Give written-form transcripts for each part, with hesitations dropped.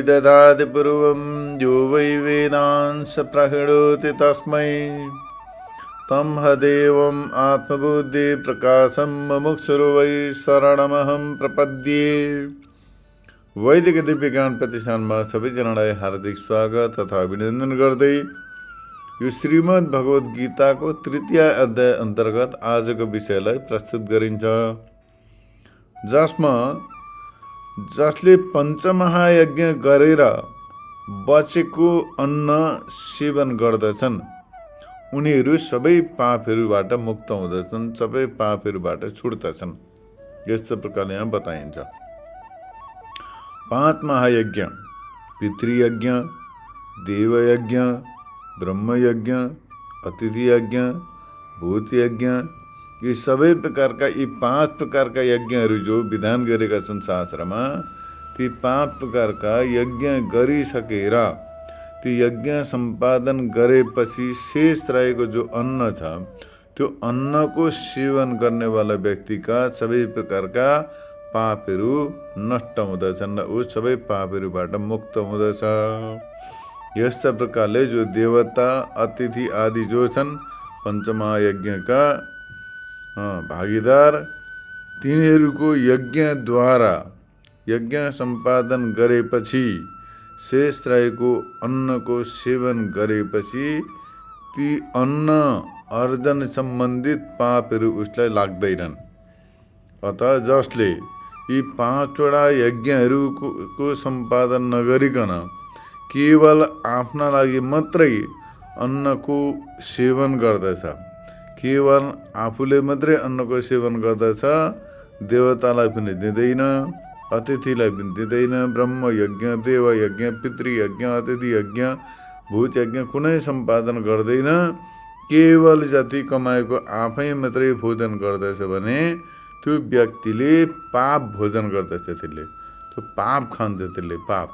ददाति पूर्वं यो वै वेदांस प्रहिणोति तस्मै तं हदेवम् आत्मबुद्धि प्रकाशं मुमुक्षुर् वै शरणमहं प्रपद्ये। वैदिक दिव्य ज्ञान प्रतिष्ठानमा सबैजनालाई हार्दिक स्वागत तथा अभिनन्दन गर्दै यो श्रीमद् भगवत गीताको तृतीय अध्याय अन्तर्गत आजको विषयलाई प्रस्तुत गरिन्छ, जसले पञ्चमहायज्ञ गरेर बचेको अन्न सेवन गर्दछन् उनीहरू सबै पापहरूबाट मुक्त हुँदछन्, सबै पापहरूबाट छुट्दछन्। यस्तो प्रकारले यहाँ बताइन्छ। 5 महायज्ञ, पितृयज्ञ, देवयज्ञ, ब्रह्मयज्ञ, अतिथि यज्ञ, भूत यज्ञ, यी सबै प्रकारका यी 5 प्रकारका यज्ञहरू जो विधान गरेका छन् शास्त्रमा, ती 5 प्रकारका यज्ञ गरिसकेर ती यज्ञ सम्पादन गरेपछि शेष रहेको जो अन्न छ त्यो अन्नको सेवन गर्नेवाला व्यक्तिका सबै प्रकारका पापहरू नष्ट हुँदछन् र ऊ सबै पापहरूबाट मुक्त हुँदछ। यस्ता प्रकारले जो देवता, अतिथि आदि जो छन् पञ्चमहायज्ञका भागीदार, तिनीहरूको यज्ञद्वारा यज्ञ सम्पादन गरेपछि शेष रहेको अन्नको सेवन गरेपछि ती अन्न अर्जन सम्बन्धित पापहरू उसलाई लाग्दैनन्। अतः जसले यी 5वटा यज्ञहरूको सम्पादन नगरिकन केवल आफ्ना लागि मात्रै अन्नको सेवन गर्दछ, केवल आफूले मात्रै अन्नको सेवन गर्दछ, देवतालाई पनि दिँदैन, अतिथिलाई पनि दिँदैन, ब्रह्म यज्ञ, देव यज्ञ, पितृयज्ञ, अतिथि यज्ञ, भूत यज्ञ कुनै सम्पादन गर्दैन, केवल जति कमाएको आफै मात्रै भोजन गर्दछ भने त्यो व्यक्तिले पाप भोजन गर्दछ, त्यसले त्यो पाप खान्छ, त्यसले पाप।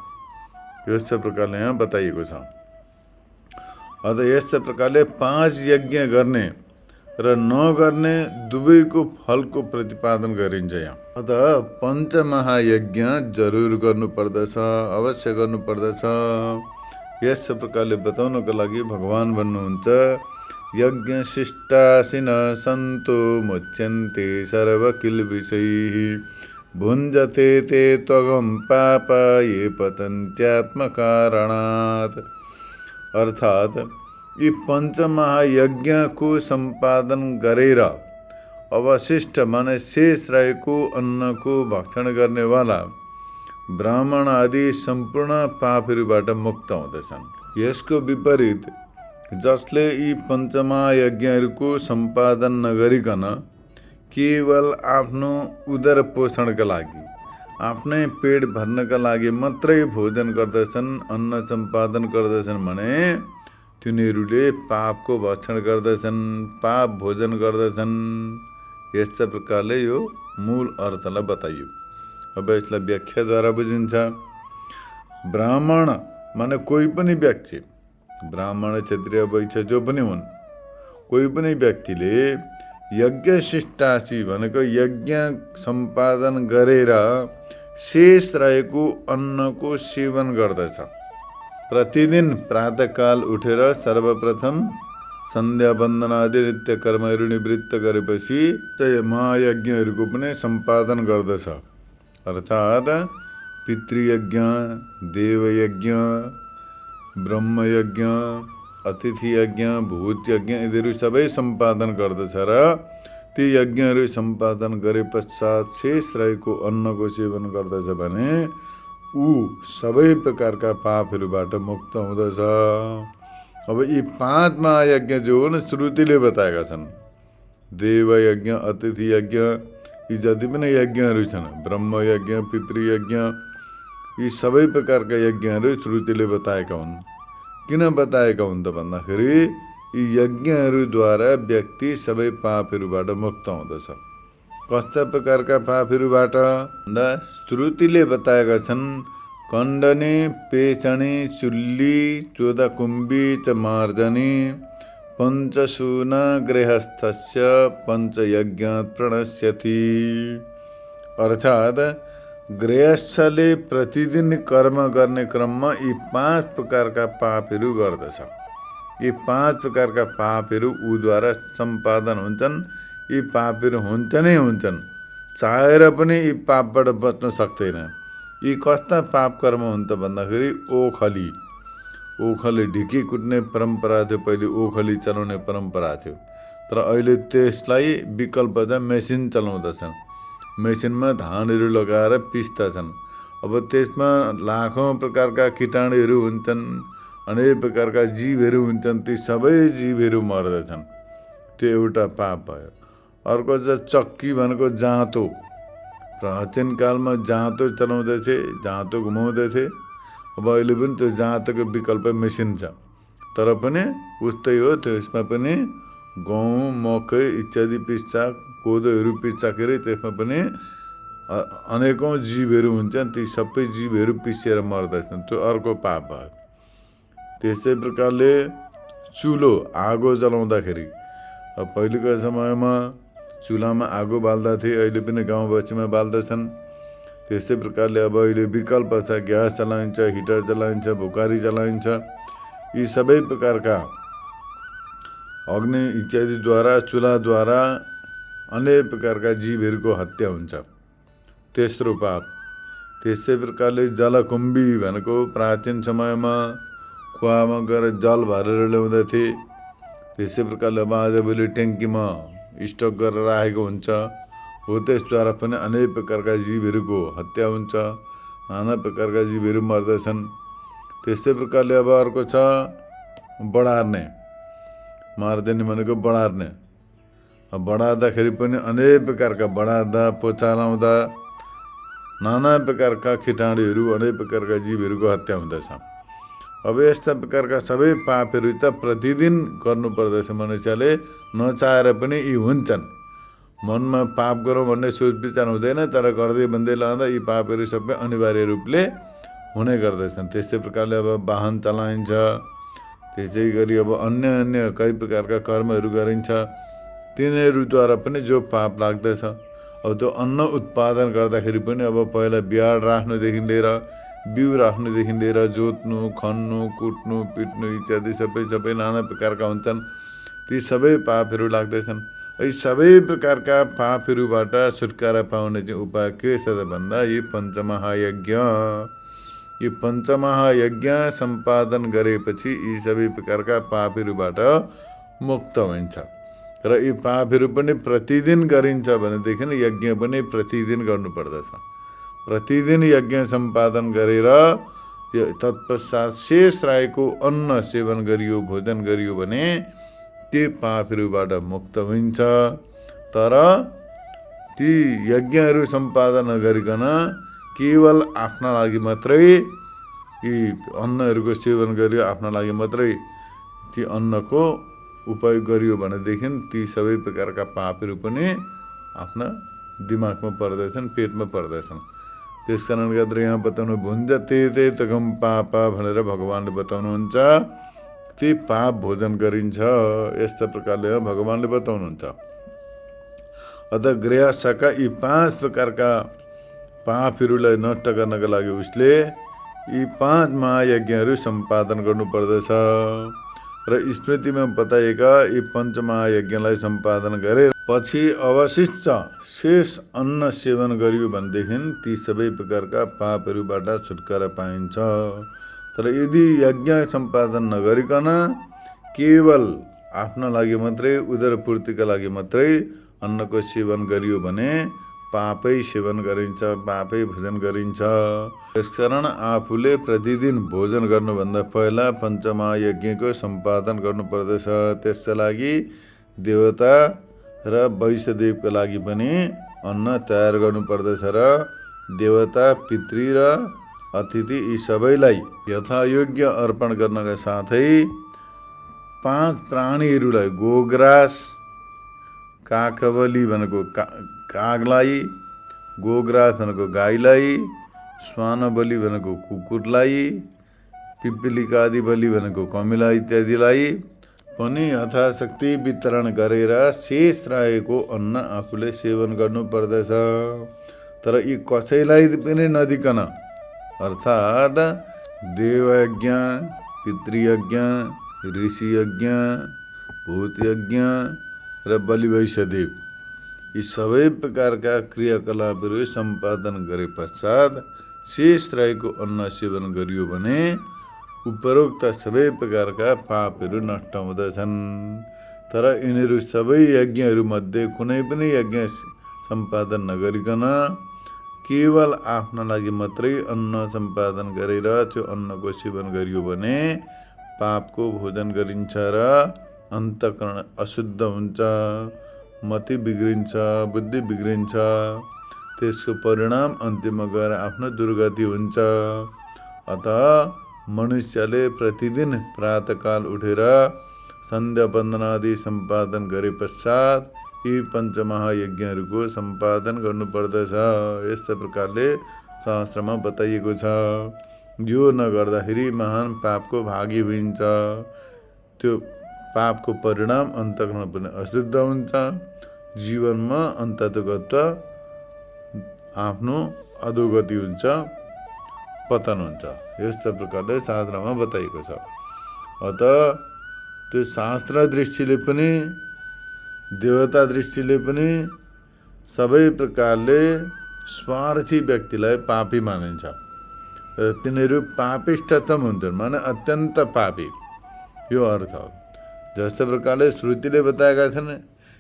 यस्तो प्रकारले यहाँ बताइएको छ। अत यस्तो प्रकारले 5 यज्ञ गर्ने र नगर्ने दुवैको फलको प्रतिपादन गरिन्छ यहाँ। अत पञ्चमहायज्ञ जरुर गर्नुपर्दछ, अवश्य गर्नुपर्दछ। यस प्रकारले बताउनको लागि भगवान भन्नुहुन्छ, यज्ञ शिष्टासिन सन्तो मुच्यन्ते सर्वकिल्बिषैः भुञ्जते ते त्वगं पाप ये पतन्त्यात्मकारणात्। अर्थात यी पञ्चमहायज्ञको सम्पादन गरेर अवशिष्ट माने शेष रहेको अन्नको भक्षण गर्नेवाला ब्राह्मण आदि सम्पूर्ण पापहरूबाट मुक्त हुँदछन्। यसको विपरीत जसले यी पञ्चमहायज्ञहरूको सम्पादन नगरिकन केवल आफ्नो उदर पोषणका लागि, आफ्नै पेट भर्नका लागि मात्रै भोजन गर्दछन्, अन्न सम्पादन गर्दछन् भने तिनीहरूले पापको भक्षण गर्दछन्, पाप भोजन गर्दछन्। यस्ता प्रकारले यो मूल अर्थलाई बताइयो। अब यसलाई व्याख्याद्वारा बुझिन्छ। ब्राह्मण माने कोही पनि व्यक्ति, ब्राह्मण, क्षत्रिय, वैश्य जो पनि हुन्, कोही पनि व्यक्तिले यज्ञ शिष्टासी भनेको यज्ञ सम्पादन गरेर शेष रहेको अन्नको सेवन गर्दछ। प्रतिदिन प्रातःकाल उठेर सर्वप्रथम सन्ध्या वन्दन आदि नित्य कर्महरू निवृत्त गरेपछि महायज्ञहरूको पनि सम्पादन गर्दछ। अर्थात् पितृयज्ञ, देवयज्ञ, ब्रह्मयज्ञ, अतिथि यज्ञ, भूत यज्ञ यिनीहरू सबै सम्पादन गर्दछ र ती यज्ञहरू सम्पादन गरे पश्चात शेष रहेको अन्नको सेवन गर्दछ भने ऊ सबै प्रकारका पापहरूबाट मुक्त हुँदछ। अब यी 5 महायज्ञ जो हुन् श्रुतिले बताएका छन्, देवयज्ञ, अतिथि यज्ञ, यी जति पनि यज्ञहरू छन्, ब्रह्मयज्ञ, पितृयज्ञ, यी सबै प्रकारका यज्ञहरू श्रुतिले बताएका हुन्। किन बताएका हुन् त भन्दाखेरि यी यज्ञहरूद्वारा व्यक्ति सबै पापहरूबाट मुक्त हुँदछ। कस्ता प्रकारका पापहरूबाट भन्दा श्रुतिले बताएका छन्, खण्डने, पेचणे, चुल्ली, 14 कुम्भी च मार्जने, पञ्चसूना गृहस्थस्य पञ्चयज्ञात् प्रणश्यति। अर्थात् गृहस्थले प्रतिदिन कर्म गर्ने क्रममा यी 5 प्रकारका पापहरू गर्दछ। यी 5 प्रकारका पापहरू ऊद्वारा सम्पादन हुन्छन्। यी पापहरू हुन्छनै हुन्छन्, चाहेर पनि यी पापबाट बच्न सक्दैन। यी कस्ता पाप कर्म हुन् त भन्दाखेरि ओखली ढिकी कुट्ने परम्परा थियो, पहिले ओखली चलाउने परम्परा थियो। तर अहिले त्यसलाई विकल्प चाहिँ मेसिन चलाउँदछन्। मेसिनमा धानहरू लगाएर पिस्दछन्। अब त्यसमा लाखौँ प्रकारका कीटाणुहरू हुन्छन्, अनेक प्रकारका जीवहरू हुन्छन्, ती सबै जीवहरू मर्दछन्। त्यो एउटा पाप भयो। अर्को चाहिँ चक्की भनेको जाँतो। प्राचीन कालमा जाँतो चलाउँदैथे, जाँतो घुमाउँदैथे। अब अहिले पनि त्यो जाँतोको विकल्प मेसिन छ, तर पनि उस्तै हो। त्यसमा पनि गहुँ, मकै इत्यादि पिस्छ, कोदोहरू पिस्दाखेरि त्यसमा पनि अनेकौँ जीवहरू हुन्छन्, ती सबै जीवहरू पिसेर मर्दछन्। त्यो अर्को पाप भयो। त्यसै प्रकारले चुलो, आगो जलाउँदाखेरि पहिलेको समयमा चुलामा आगो बाल्दथे, अहिले पनि गाउँ बस्तीमा बाल्दछन्। त्यस्तै प्रकारले अब अहिले विकल्प छ, ग्यास चलाइन्छ, हिटर चलाइन्छ, भुकारी चलाइन्छ। यी सबै प्रकारका अग्नि इत्यादिद्वारा, चुलाद्वारा अनेक प्रकारका जीवहरूको हत्या हुन्छ। तेस्रो पाप। त्यसै प्रकारले जलकुम्भी भनेको प्राचीन समयमा कुवामा गएर जल भरेर ल्याउँदथे। त्यसै प्रकारले अब आजभोलि ट्याङ्कीमा स्टक गरेर राखेको हुन्छ। हो त्यसद्वारा पनि अनेक प्रकारका जीवहरूको हत्या हुन्छ, नाना प्रकारका जीवहरू मर्दछन्। त्यस्तै प्रकारले अब अर्को छ बढार्ने। मार्दिने भनेको बढार्ने। बढार्दाखेरि पनि अनेक प्रकारका बढार्दा, पोचा लाउँदा नाना प्रकारका कीटाणुहरू, अनेक प्रकारका जीवहरूको हत्या हुँदछ। अब यस्ता प्रकारका सबै पापहरू त प्रतिदिन गर्नुपर्दछ। मनुष्यले नचाहेर पनि यी हुन्छन्। मनमा पाप गरौँ भन्ने सोच विचार हुँदैन, तर गर्दै भन्दै लाँदा यी पापहरू सबै अनिवार्य रूपले हुने गर्दछन्। त्यस्तै प्रकारले अब वाहन चलाइन्छ। त्यसै गरी अब अन्य कई प्रकारका कर्महरू गरिन्छ, तिनीहरूद्वारा पनि जो पाप लाग्दछ। अब त्यो अन्न उत्पादन गर्दाखेरि पनि अब पहिला बियाड राख्नुदेखि लिएर, बिउ राख्नुदेखि लिएर, जोत्नु, खन्नु, कुट्नु, पिट्नु इत्यादि सबै नाना प्रकारका हुन्छन्। ती सबै पापहरू लाग्दैछन्। यी सबै प्रकारका पापहरूबाट छुटकारा पाउने चाहिँ उपाय के छ त भन्दा यी पञ्चमहायज्ञ। यी पञ्चमहायज्ञ सम्पादन गरेपछि यी सबै प्रकारका पापहरूबाट मुक्त हुन्छ। र यी पापहरू पनि प्रतिदिन गरिन्छ भनेदेखि यज्ञ पनि प्रतिदिन गर्नुपर्दछ। प्रतिदिन यज्ञ सम्पादन गरेर तत्पश्चात शेष रहेको अन्न सेवन गरियो, भोजन गरियो भने ती पापहरूबाट मुक्त हुन्छ। तर ती यज्ञहरू सम्पादन नगरिकन केवल आफ्ना लागि मात्रै यी अन्नहरूको सेवन गरियो, आफ्ना लागि मात्रै ती अन्नको उपयोग गरियो भनेदेखि ती सबै प्रकारका पापहरू पनि आफ्ना दिमागमा पर्दछन्, पेटमा पर्दछन्। त्यस कारणले गर्दा यहाँ बताउनु भुञ्जते ते तगम पाप भनेर भगवान्ले बताउनुहुन्छ। ती पाप भोजन गरिन्छ। यस्ता प्रकारले भगवान्ले बताउनुहुन्छ। अत गृहस्थका यी 5 प्रकारका पापहरूलाई नष्ट गर्नका लागि उसले यी 5 महायज्ञहरू सम्पादन गर्नुपर्दछ। र स्मृतिमा बताएका यी पञ्चमहायज्ञलाई सम्पादन गरे पछि अवशिष्ट शेष अन्न सेवन गरियो भनेदेखि ती सबै प्रकारका पापहरूबाट छुटकारा पाइन्छ। तर यदि यज्ञ सम्पादन नगरिकन केवल आफ्ना लागि मात्रै, उदरपूर्तिका लागि मात्रै अन्नको सेवन गरियो भने पापै सेवन गरिन्छ, पापै भोजन गरिन्छ। त्यसकारण आफूले प्रतिदिन भोजन गर्नुभन्दा पहिला पञ्चमहायज्ञको सम्पादन गर्नुपर्दछ। त्यसका लागि देवता र वैश्यदेवका लागि पनि अन्न तयार गर्नुपर्दछ र देवता, पितृ र अतिथि यी सबैलाई यथायोग्य अर्पण गर्नका साथै 5 प्राणीहरूलाई गोग्रास, काकबली भनेको कागलाई, गोग्रास भनेको गाईलाई, श्वानबली भनेको कुकुरलाई, पिप्पलिकादि बलि भनेको कमिला इत्यादिलाई पनि यथाशक्ति वितरण गरेर शेष रहेको अन्न आफूले सेवन गर्नुपर्दछ। तर यी कसैलाई पनि नदिकन, अर्थात् देवयज्ञ, पितृयज्ञ, ऋषियज्ञ, भूतयज्ञ र बलि वैश्यदेव, यी सबै प्रकारका क्रियाकलापहरू सम्पादन गरे पश्चात शेष रहेको अन्न सेवन गरियो भने उपरोक्त सबै प्रकारका पापहरू नष्ट हुँदछन्। तर यिनीहरू सबै यज्ञहरूमध्ये कुनै पनि यज्ञ सम्पादन नगरिकन केवल आफ्ना लागि मात्रै अन्न सम्पादन गरेर त्यो अन्नको सेवन गरियो भने पापको भोजन गरिन्छ र अन्तःकरण अशुद्ध हुन्छ, मति बिग्रिन्छ, बुद्धि बिग्रिन्छ। त्यसको परिणाम अन्त्यमा गएर आफ्नो दुर्गति हुन्छ। अत मनुष्यले प्रतिदिन प्रातःकाल उठेर सन्ध्या वन्दनादि सम्पादन गरे पश्चात यी पञ्चमहायज्ञहरूको सम्पादन गर्नुपर्दछ। यस्तै प्रकारले शास्त्रमा बताइएको छ। यो नगर्दाखेरि महान पापको भागी हुन्छ। त्यो पापको परिणाम अन्तःकरण पनि अशुद्ध हुन्छ, जीवनमा अन्ततगत आफ्नो अधोगति हुन्छ, पतन हुन्छ। यस्तो प्रकारले शास्त्रमा बताइएको छ। अत त्यो शास्त्र दृष्टिले पनि देवता दृष्टिले पनि सबै प्रकारले स्वार्थी व्यक्तिलाई पापी मानिन्छ। तिनीहरू पापिष्टतम हुन्छन्, माने अत्यन्त पापी, यो अर्थ हो। जस्तो प्रकारले श्रुतिले बताएका छन्,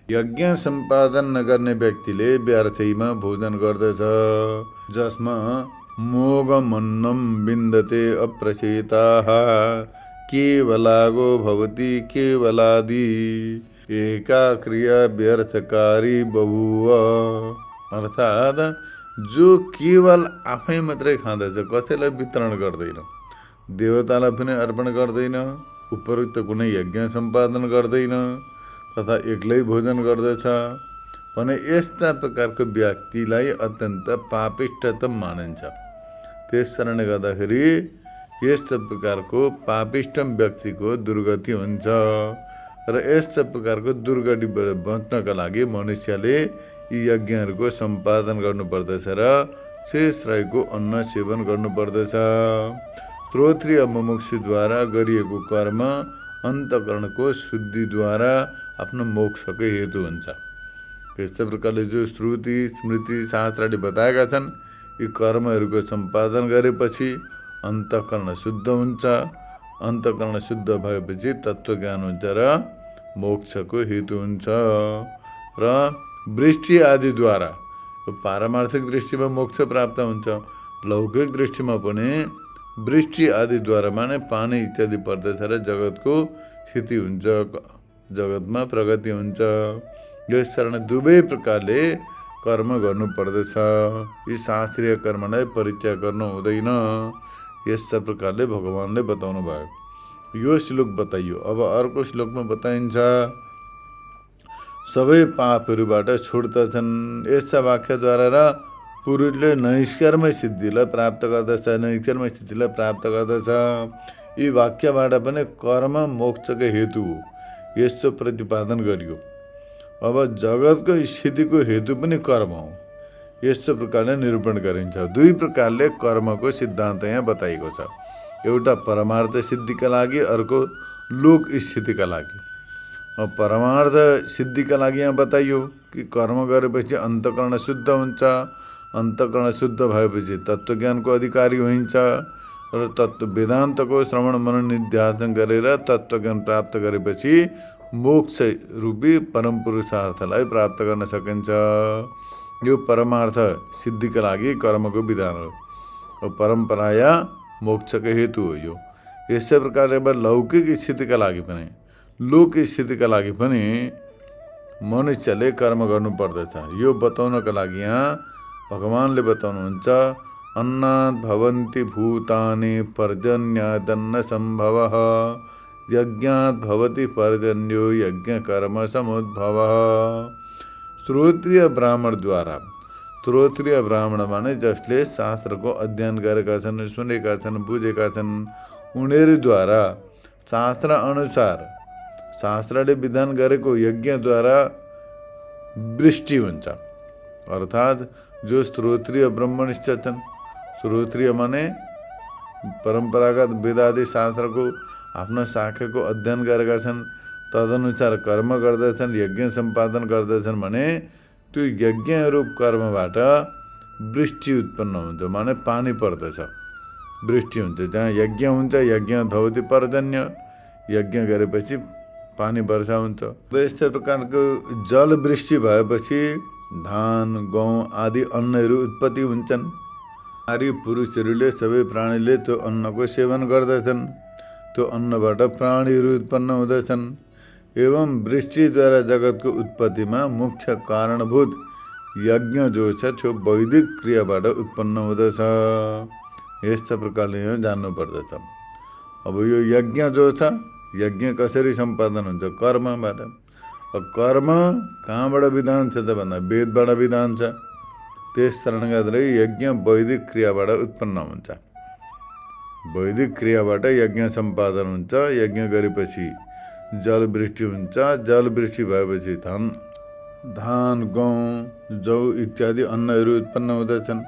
यज्ञ सम्पादन नगर्ने व्यक्तिले व्यर्थैमा भोजन गर्दछ। जसमा मोघमन्नं विन्दते अप्रसेताः केवलागो भवति केवलादि एका क्रिया व्यर्थकारी बभुव। अर्थात् जो केवल आफै मात्रै खाँदछ, कसैलाई वितरण गर्दैन, देवतालाई पनि अर्पण गर्दैन, उपरोक्त कुनै यज्ञ सम्पादन गर्दैन, तथा एक्लै भोजन गर्दछ भने यस्ता प्रकारको व्यक्तिलाई अत्यन्त पापिष्टतम मानिन्छ। त्यस कारणले गर्दाखेरि यस्तो प्रकारको पापिष्टम व्यक्तिको दुर्गति हुन्छ। र यस्तो प्रकारको दुर्गतिबाट बच्नका लागि मनुष्यले यी यज्ञहरूको सम्पादन गर्नुपर्दछ र शेष रहेको अन्न सेवन गर्नुपर्दछ। श्रोत्रिय मुमुक्षुद्वारा गरिएको कर्म अन्तःकरणको शुद्धिद्वारा आफ्नो मोक्षको हेतु हुन्छ। यस्तै प्रकारले जो श्रुति स्मृति शास्त्रले बताएका छन्, यी कर्महरूको सम्पादन गरेपछि अन्तःकरण शुद्ध हुन्छ। अन्तःकरण शुद्ध भएपछि तत्त्वज्ञान हुन्छ र मोक्षको हेतु हुन्छ। र वृष्टि आदिद्वारा पारमार्थिक दृष्टिमा मोक्ष प्राप्त हुन्छ। लौकिक दृष्टिमा पनि वृष्टि आदिद्वारा माने पानी इत्यादि पर्दछ र जगतको स्थिति हुन्छ, जगतमा प्रगति हुन्छ। यस कारण दुवै प्रकारले कर्म गर्नुपर्दछ। यी शास्त्रीय कर्मलाई परित्याग गर्नु हुँदैन। यस्ता प्रकारले भगवानले बताउनु भयो। यो श्लोक बताइयो। अब अर्को श्लोकमा बताइन्छ, सबै पापहरूबाट छुट्दछन्। यस्ता वाक्यद्वारा र पुरुषले नैष्कर्म सिद्धिलाई प्राप्त गर्दछ, नैष्कर्म स्थितिलाई प्राप्त गर्दछ। यी वाक्यबाट पनि कर्म मोक्षको हेतु हो, यस्तो प्रतिपादन गरियो। अब जगतको स्थितिको हेतु पनि कर्म हो, यस्तो प्रकारले निरूपण गरिन्छ। दुई प्रकारले कर्मको सिद्धान्त यहाँ बताइएको छ। एउटा परमार्थ सिद्धिका लागि, अर्को लोक स्थितिका लागि। परमार्थ सिद्धिका लागि यहाँ बताइयो कि कर्म गरेपछि अन्तःकरण शुद्ध हुन्छ। अन्तःकरण शुद्ध भएपछि तत्त्वज्ञानको अधिकारी हुन्छ र तत्त्व वेदान्तको श्रवण मनन निध्यासन गरेर तत्त्वज्ञान प्राप्त गरेपछि मोक्ष रूपी परम पुरुषार्थलाई प्राप्त गर्न सकिन्छ। यो परमार्थ सिद्धिका लागि कर्मको विधान हो। परम्पराया मोक्षको हेतु हो यो। यसै प्रकारले अब लौकिक स्थितिका लागि पनि लोक स्थितिका लागि पनि मनुष्यले कर्म गर्नुपर्दछ। यो बताउनका लागि यहाँ भगवानले बताउनुहुन्छ, अन्नात् भवन्ति भूतानि पर्जन्यादन्न सम्भवः यज्ञात् भवति पर्जन्यो यज्ञ कर्म समुद्भवः। श्रोत्रिय ब्राह्मणद्वारा, श्रोत्रिय ब्राह्मण माने जसले शास्त्रको अध्ययन गरेका छन्, सुनेका छन्, बुझेका छन्, उनीहरूद्वारा शास्त्र अनुसार शास्त्रले विधान गरेको यज्ञद्वारा वृष्टि हुन्छ। अर्थात् जो श्रोत्रिय ब्रह्मनिष्ठ छन्, श्रोत्रिय माने परम्परागत वेदादि शास्त्रको आफ्नो शाखाको अध्ययन गरेका छन्, तदनुसार कर्म गर्दछन्, यज्ञ सम्पादन गर्दछन् भने त्यो यज्ञ रूप कर्मबाट वृष्टि उत्पन्न हुन्छ, माने पानी पर्दछ, वृष्टि हुन्छ। जहाँ यज्ञ हुन्छ, यज्ञ भवति पर्जन्य, यज्ञ गरेपछि पानी वर्षा हुन्छ। यस्तै प्रकारको जल वृष्टि भएपछि धान, गहुँ आदि अन्नहरू उत्पत्ति हुन्छन्। नारी पुरुषहरूले सबै प्राणीले त्यो अन्नको सेवन गर्दछन्, त्यो अन्नबाट प्राणीहरू उत्पन्न हुँदछन्। एवं वृष्टिद्वारा जगतको उत्पत्तिमा मुख्य कारणभूत यज्ञ जो छ त्यो वैदिक क्रियाबाट उत्पन्न हुँदछ। यस्ता प्रकारले यो जान्नुपर्दछ। अब यो यज्ञ जो छ, यज्ञ कसरी सम्पादन हुन्छ? कर्मबाट। कर्म कहाँबाट विधान छ त भन्दा वेदबाट विधान छ। त्यस कारणले गर्दा यज्ञ वैदिक क्रियाबाट उत्पन्न हुन्छ। वैदिक क्रियाबाट यज्ञ सम्पादन हुन्छ। यज्ञ गरेपछि जलवृष्टि हुन्छ। जलवृष्टि भएपछि धान, गहुँ, जौ इत्यादि अन्नहरू उत्पन्न हुँदछन्।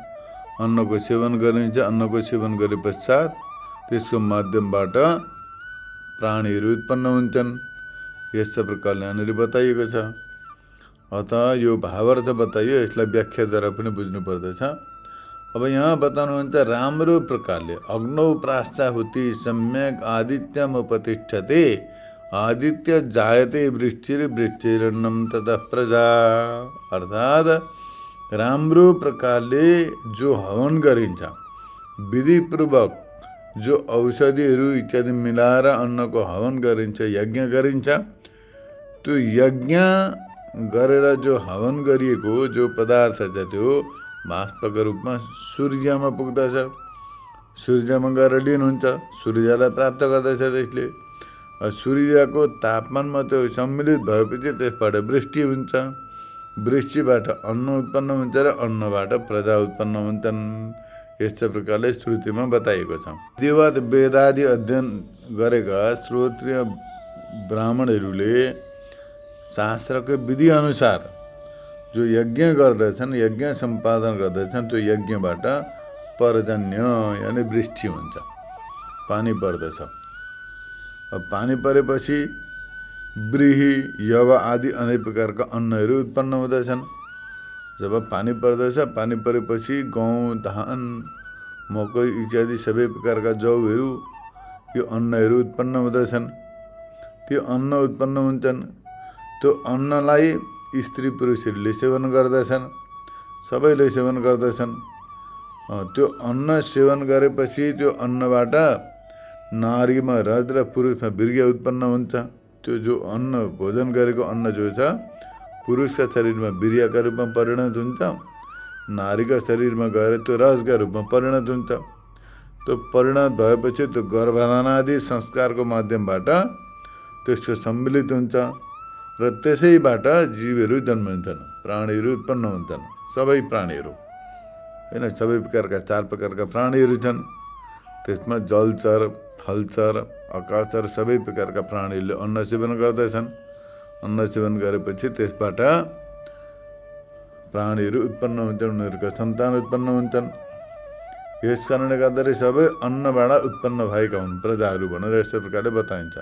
अन्नको सेवन गरिन्छ। अन्नको सेवन गरे पश्चात त्यसको माध्यमबाट प्राणीहरू उत्पन्न हुन्छन्। यस्ता प्रकारले यहाँनिर बताइएको छ। अतः यो भावार्थ बताइयो, यसलाई व्याख्याद्वारा पनि बुझ्नु पर्दछ। अब यहाँ बताउनुहुन्छ राम्रो प्रकारले अग्नौ प्राश्चाहुति सम्यक आदित्यमुपतिष्ठते आदित्य जायते वृष्टिर्वृष्टिरन्नं ततः प्रजा। अर्थात् राम्रो प्रकारले जो हवन गरिन्छ, विधिपूर्वक जो औषधिहरू इत्यादि मिलाएर अन्नको हवन गरिन्छ, यज्ञ गरिन्छ, त्यो यज्ञ गरेर जो हवन गरिएको जो पदार्थ छ त्यो बाष्पको रूपमा सूर्यमा पुग्दछ। सूर्यमा गएर लिनुहुन्छ, सूर्यलाई प्राप्त गर्दछ। त्यसले सूर्यको तापमानमा त्यो सम्मिलित भएपछि त्यसबाट वृष्टि हुन्छ। वृष्टिबाट अन्न उत्पन्न हुन्छ र अन्नबाट प्रजा उत्पन्न हुन्छन्। यस्तै प्रकारले श्रुतिमा बताइएको छ। विधिवत वेदादि अध्ययन गरेका श्रोत्रिय ब्राह्मणहरूले शास्त्रको विधि अनुसार जो यज्ञ गर्दछन्, यज्ञ सम्पादन गर्दछन्, त्यो यज्ञबाट पर्जन्य यानि वृष्टि हुन्छ, पानी पर्दछ। अब पानी परेपछि व्रीहि, यव आदि अनेक प्रकारका अन्नहरू उत्पन्न हुँदछन्। जब पानी पर्दछ, पानी परेपछि गहुँ, धान, मकै इत्यादि सबै प्रकारका जौहरू, यो अन्नहरू उत्पन्न हुँदछन्। त्यो अन्न उत्पन्न हुन्छन्। त्यो अन्नलाई स्त्री पुरुषहरूले सेवन गर्दछन्, सबैले सेवन गर्दछन्। त्यो अन्न सेवन गरेपछि त्यो अन्नबाट नारीमा रज र पुरुषमा वीर्य उत्पन्न हुन्छ। त्यो जो अन्न भोजन गरेको अन्न जो छ पुरुषका शरीरमा वीर्यका रूपमा परिणत हुन्छ, नारीका शरीरमा गएर त्यो रजका रूपमा परिणत हुन्छ। त्यो परिणत भएपछि त्यो गर्भधान आदि संस्कारको माध्यमबाट त्यसको सम्मिलित हुन्छ र त्यसैबाट जीवहरू जन्मिन्छन्, प्राणीहरू उत्पन्न हुन्छन्। सबै प्राणीहरू होइन, सबै प्रकारका 4 प्रकारका प्राणीहरू छन्। त्यसमा जलचर, थलचर, आकाशचर सबै प्रकारका प्राणीहरूले अन्न सेवन गर्दछन्। अन्न सेवन गरेपछि त्यसबाट प्राणीहरू उत्पन्न हुन्छन्, उनीहरूका सन्तान उत्पन्न हुन्छन्। यस कारणले गर्दाखेरि सबै अन्नबाट उत्पन्न भएका हुन् प्रजाहरू भनेर यस्तो प्रकारले बताइन्छ।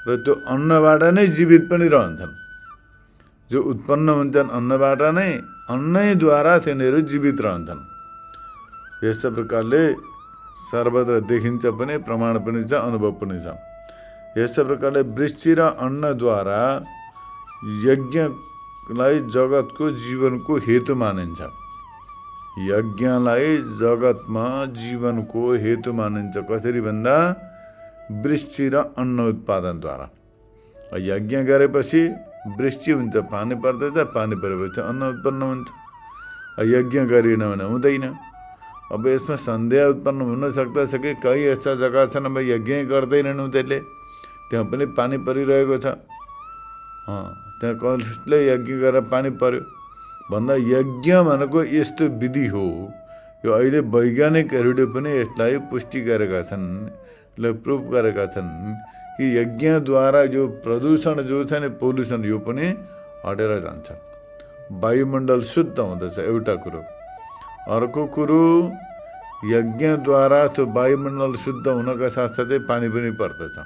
र त्यो अन्नबाट नै जीवित पनि रहन्छन्। जो उत्पन्न हुन्छन् अन्नबाट नै, अन्नैद्वारा तिनीहरू जीवित रहन्छन्। यस्तो प्रकारले सर्वत्र देखिन्छ पनि, प्रमाण पनि छ, अनुभव पनि छ। यस्तो प्रकारले वृष्टि र अन्नद्वारा यज्ञलाई जगतको जीवनको हेतु मानिन्छ। यज्ञलाई जगतमा जीवनको हेतु मानिन्छ। कसरी भन्दा वृष्टि र अन्न उत्पादनद्वारा। यज्ञ गरेपछि वृष्टि हुन्छ, पानी पर्दछ, पानी परेपछि अन्न उत्पन्न हुन्छ। यज्ञ गरिएन भने हुँदैन। अब यसमा सन्देह उत्पन्न हुन सक्दछ कि कहीँ यस्ता जग्गा छन् अब यज्ञ गर्दैनन् उनीहरूले, त्यहाँ पनि पानी परिरहेको छ, त्यहाँ कसले यज्ञ गरेर पानी पर्यो भन्दा यज्ञ भनेको यस्तो विधि हो। यो अहिले वैज्ञानिकहरूले पनि यसलाई पुष्टि गरेका छन्, यसलाई प्रुभ गरेका छन् कि यज्ञद्वारा जो प्रदूषण जो छ नि, पोल्युसन, यो पनि हटेर जान्छ। वायुमण्डल शुद्ध हुँदछ। एउटा कुरो अर्को कुरो यज्ञद्वारा त्यो वायुमण्डल शुद्ध हुनका साथसाथै पानी पनि पर्दछ।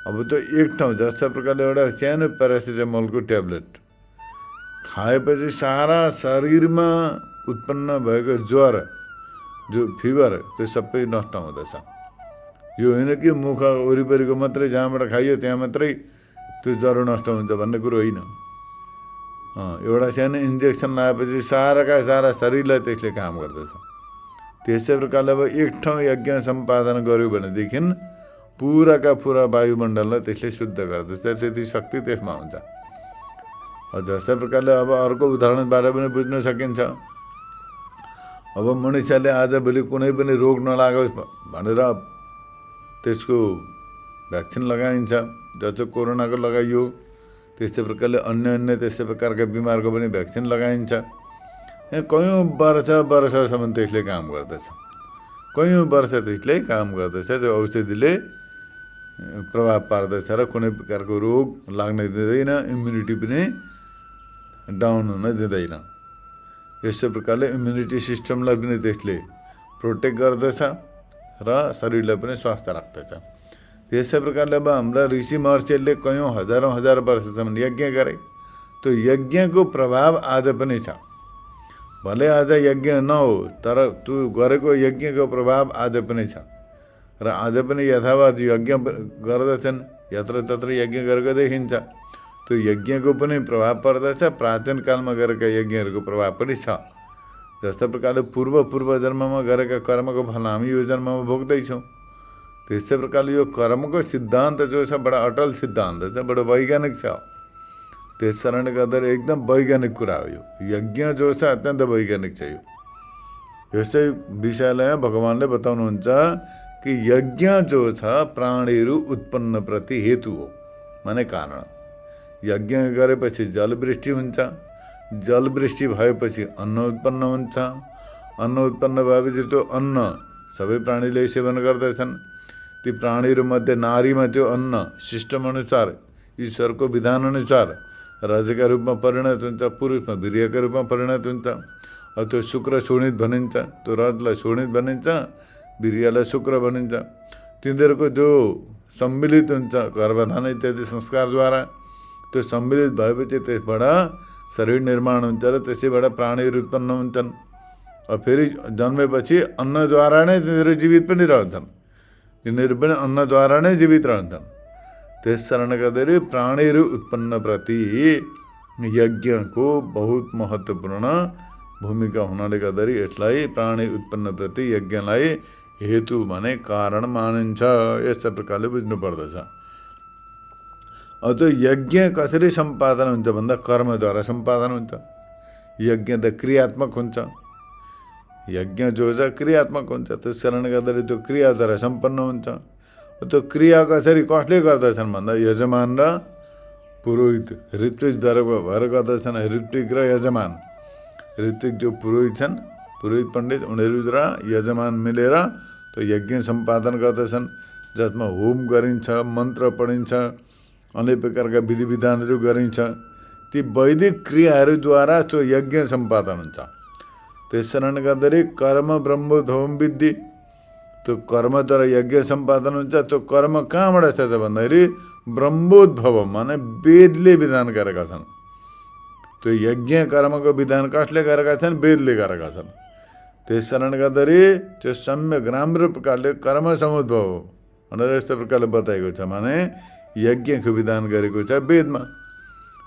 अब त्यो एक ठाउँ जस्ता प्रकारले एउटा सानो प्यारासिटामोलको ट्याब्लेट खाएपछि सारा शरीरमा उत्पन्न भएको ज्वरो जो फिभर त्यो सबै नष्ट हुँदछ। यो होइन कि मुख वरिपरिको मात्रै जहाँबाट खाइयो त्यहाँ मात्रै त्यो ज्वरो नष्ट हुन्छ भन्ने कुरो होइन। एउटा सानो इन्जेक्सन लगाएपछि साराका सारा शरीरलाई त्यसले काम गर्दछ। त्यसै प्रकारले अब एक ठाउँ यज्ञ सम्पादन गर्यो भनेदेखि पुराका पुरा वायुमण्डललाई त्यसले शुद्ध गर्दछ। त्यति शक्ति त्यसमा हुन्छ। जस्तै प्रकारले अब अर्को उदाहरणबाट पनि बुझ्न सकिन्छ। अब मनुष्यले आजभोलि कुनै पनि रोग नलागोस् भनेर त्यसको भ्याक्सिन लगाइन्छ। जस्तो कोरोनाको लगाइयो, त्यस्तै प्रकारले अन्य त्यस्तै प्रकारका बिमारको पनि भ्याक्सिन लगाइन्छ। कयौँ वर्षसम्म त्यसले काम गर्दछ। कयौँ वर्ष त्यसले काम गर्दछ। त्यो औषधिले प्रभाव पार्दछ र कुनै प्रकारको रोग लाग्न दिँदैन, इम्युनिटी पनि डाउन हुन दिँदैन। यस्तो प्रकारले इम्युनिटी सिस्टमलाई पनि त्यसले प्रोटेक्ट गर्दछ र शरीरलाई पनि स्वस्थ राख्दछ। त्यसै प्रकारले अब हाम्रा ऋषि महर्षिहरूले कयौँ हजार वर्षसम्म यज्ञ गरे। त्यो यज्ञको प्रभाव आज पनि छ। भले आज यज्ञ नहो तर त्यो गरेको यज्ञको प्रभाव आज पनि छ र आज पनि यथावत यज्ञ गर्दछन्। यत्रतत्र यज्ञ गरेको देखिन्छ। त्यो यज्ञको पनि प्रभाव पर्दछ। प्राचीन कालमा गरेका यज्ञहरूको प्रभाव पनि छ। जस्तो प्रकारले पूर्व जन्ममा गरेका कर्मको फल हामी यो जन्ममा भोग्दैछौँ। त्यसै प्रकारले यो कर्मको सिद्धान्त जो छ बडा अटल सिद्धान्त छ, बडो वैज्ञानिक छ। त्यस कारणले गर्दा एकदम वैज्ञानिक कुरा हो। यो यज्ञ जो छ अत्यन्त वैज्ञानिक छ। यो यसै विषयलाई भगवानले बताउनुहुन्छ कि यज्ञ जो छ प्राणीहरू उत्पन्न प्रति हेतु हो, माने कारण। यज्ञ गरेपछि जलवृष्टि हुन्छ। जलवृष्टि भएपछि अन्न उत्पन्न हुन्छ। अन्न उत्पन्न भएपछि त्यो अन्न सबै प्राणीले सेवन गर्दछन्। ती प्राणीहरूमध्ये नारीमा त्यो अन्न सिस्टमअनुसार ईश्वरको विधानअनुसार रजका रूपमा परिणत हुन्छ, पुरुषमा वीर्यका रूपमा परिणत हुन्छ। त्यो शुक्र शोणित भनिन्छ। त्यो रजलाई शोणित भनिन्छ, वीर्यलाई शुक्र भनिन्छ। तिनीहरूको जो सम्मिलित हुन्छ गर्भधान इत्यादि संस्कारद्वारा, त्यो सम्मिलित भएपछि त्यसबाट शरीर निर्माण हुन्छ र त्यसैबाट प्राणीहरू उत्पन्न हुन्छन्। फेरि जन्मेपछि अन्नद्वारा नै तिनीहरू जीवित पनि रहन्छन्। तिनीहरू पनि अन्नद्वारा नै जीवित रहन्छन्। त्यस कारणले गर्दाखेरि प्राणीहरू उत्पन्न प्रति यज्ञको बहुत महत्त्वपूर्ण भूमिका हुनाले गर्दाखेरि यसलाई प्राणी उत्पन्न प्रति यज्ञलाई हेतु भने कारण मानिन्छ। यस्ता प्रकारले बुझ्नु पर्दछ। त्यो यज्ञ कसरी सम्पादन हुन्छ भन्दा कर्मद्वारा सम्पादन हुन्छ। यज्ञ त क्रियात्मक हुन्छ। यज्ञ जो छ क्रियात्मक हुन्छ। त्यस कारणले गर्दाखेरि त्यो क्रियाद्वारा सम्पन्न हुन्छ। त्यो क्रिया कसले गर्दछन् भन्दा यजमान र पुरोहित ऋत्विज भएर गर्दछन्। ऋत्विक र यजमान, ऋत्विक जो पुरोहित छन्, पुरोहित पण्डित, उनीहरू र यजमान मिलेर त्यो यज्ञ सम्पादन गर्दछन्। जसमा होम गरिन्छ, मन्त्र पढिन्छ, अनेक प्रकारका विधि विधानहरू गरिन्छ। ती वैदिक क्रियाहरूद्वारा त्यो यज्ञ सम्पादन हुन्छ। त्यस कारणले गर्दाखेरि कर्म ब्रह्मोद्भवम विद्धि, त्यो कर्मद्वारा यज्ञ सम्पादन हुन्छ। त्यो कर्म कहाँबाट छ त भन्दाखेरि ब्रह्मोद्भवम माने वेदले विधान गरेका छन्। त्यो यज्ञ कर्मको विधान कसले गरेका छन्? वेदले गरेका छन्। त्यस कारणले गर्दाखेरि त्यो सम्यक राम्रो प्रकारले कर्म समुद्भव हो भनेर यस्तो प्रकारले बताएको छ। माने यज्ञको विधान गरेको छ वेदमा।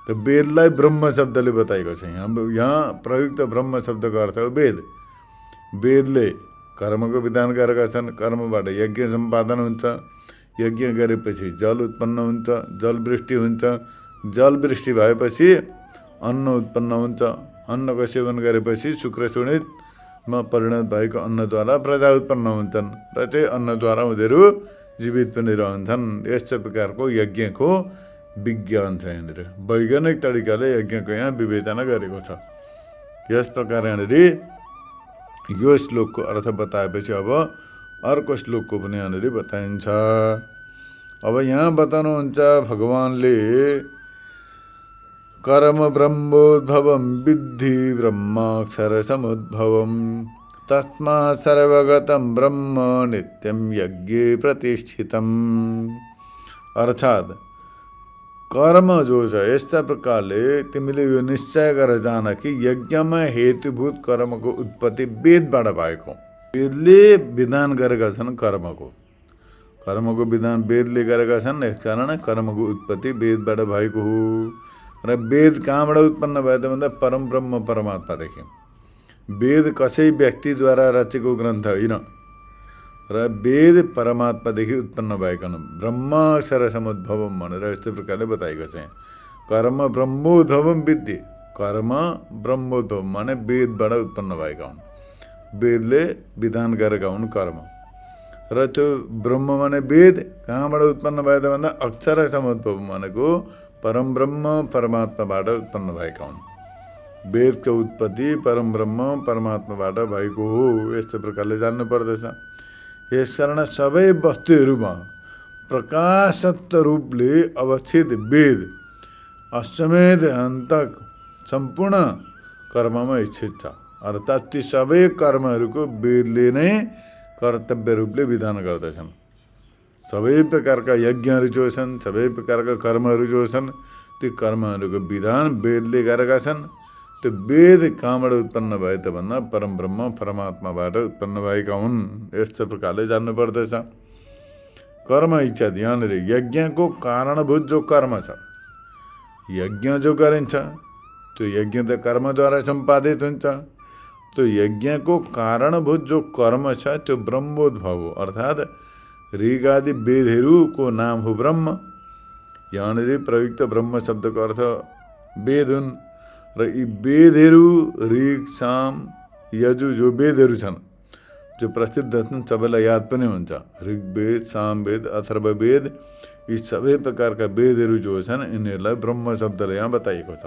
त वेदलाई ब्रह्म शब्दले बताएको छ। यहाँ प्रयुक्त ब्रह्म शब्दको अर्थ हो वेद। वेदले कर्मको विधान गरेका छन्। कर्मबाट यज्ञ सम्पादन हुन्छ। यज्ञ गरेपछि जल उत्पन्न हुन्छ, जलवृष्टि हुन्छ। जलवृष्टि भएपछि अन्न उत्पन्न हुन्छ। अन्नको सेवन गरेपछि शुक्र शोणितमा परिणत भएको अन्नद्वारा प्रजा उत्पन्न हुन्छन् र त्यही अन्नद्वारा उनीहरू जीवित पनि रहन्छन्। यस्तो प्रकारको यज्ञको विज्ञान छ। यहाँनिर वैज्ञानिक तरिकाले यज्ञको यहाँ विवेचना गरेको छ। यस प्रकार यहाँनिर यो श्लोकको अर्थ बताएपछि अब अर्को श्लोकको पनि यहाँनिर बताइन्छ। अब यहाँ बताउनुहुन्छ भगवानले कर्म ब्रह्मोद्भवं विद्धि ब्रह्माक्षर समुद्भवं तस्मात् सर्वगतं ब्रह्म नित्यं यज्ञे प्रतिष्ठितम्। अर्थात कर्म जो छ यस्ता प्रकारले तिमीले यो निश्चय गरेर जान कि यज्ञमा हेतुभूत कर्मको उत्पत्ति वेदबाट भएको। वेदले विधान गरेका छन् कर्मको विधान वेदले गरेका छन्। यसकारण कर्मको उत्पत्ति वेदबाट भएको हो। र वेद कहाँबाट उत्पन्न भयो त भन्दा परम ब्रह्म परमात्मादेखि। वेद कसै व्यक्तिद्वारा रचेको ग्रन्थ होइन र वेद परमात्मादेखि उत्पन्न भएका हुन्। ब्रह्माक्षर समुद्भवम भनेर यस्तो प्रकारले बताएको छ। कर्म ब्रह्मोद्भवम विद्धि, कर्म ब्रह्मोद्भवम माने वेदबाट उत्पन्न भएका हुन्। वेदले विधान गरेका हुन् कर्म। र त्यो ब्रह्म माने वेद कहाँबाट उत्पन्न भयो त भन्दा अक्षर समुद्भवम भनेको परम ब्रह्म परमात्माबाट उत्पन्न भएका हुन्। वेदको उत्पत्ति परम ब्रह्म परमात्माबाट भएको हो। यस्तो प्रकारले जान्नु पर्दछ। यसकारण सबै वस्तुहरूमा प्रकाशत्व रूपले अवस्थित वेद अश्वमेध हन्तक सम्पूर्ण कर्ममा इच्छित छ। अर्थात् ती सबै कर्महरूको वेदले नै कर्तव्य रूपले विधान गर्दछन्। सबै प्रकारका यज्ञहरू जो छन्, सबै प्रकारका कर्महरू जो छन्, ती कर्महरूको विधान वेदले गरेका छन्। त्यो वेद कहाँबाट उत्पन्न भए त भन्दा परम ब्रह्म परमात्माबाट उत्पन्न भएका हुन्। यस्तो प्रकारले जान्नु पर्दछ। कर्म इच्छा यहाँनिर यज्ञको कारणभूत जो कर्म छ, यज्ञ जो गरिन्छ त्यो यज्ञ त कर्मद्वारा सम्पादित हुन्छ। त्यो यज्ञको कारणभूत जो कर्म छ त्यो ब्रह्मोद्भव हो। अर्थात् ऋग आदि वेदहरूको नाम हो ब्रह्म। यहाँनिर प्रयुक्त ब्रह्म शब्दको अर्थ वेद हुन्। र यी वेदहरू ऋग साम यजु जो वेदहरू छन्, जो प्रसिद्ध छन्, सबैलाई याद पनि हुन्छ। ऋग्वेद, सामवेद, अथर्ववेद, यी सबै प्रकारका वेदहरू जो छन् यिनीहरूलाई ब्रह्म शब्दले यहाँ बताइएको छ।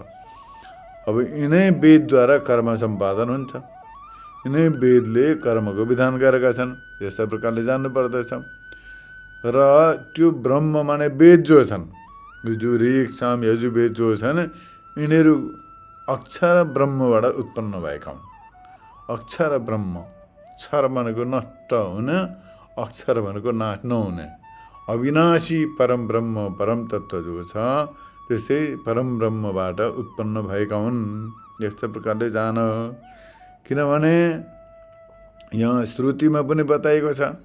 अब यिनै वेदद्वारा कर्म सम्पादन हुन्छ। यिनै वेदले कर्मको विधान गरेका छन्। यस्ता प्रकारले जान्नु पर्दछ। र त्यो ब्रह्म माने वेद जो छन्, जो ऋग साम यजु वेद जो छन्, यिनीहरू अक्षर ब्रह्मबाट उत्पन्न भएका हुन्। अक्षर ब्रह्म, क्षर भनेको नष्ट हुने, अक्षर भनेको नाश नहुने, अविनाशी परम ब्रह्म परम तत्त्व जो छ त्यसै परम ब्रह्मबाट उत्पन्न भएका हुन्। यस्तो प्रकारले जान। किनभने यहाँ श्रुतिमा पनि बताइएको छ,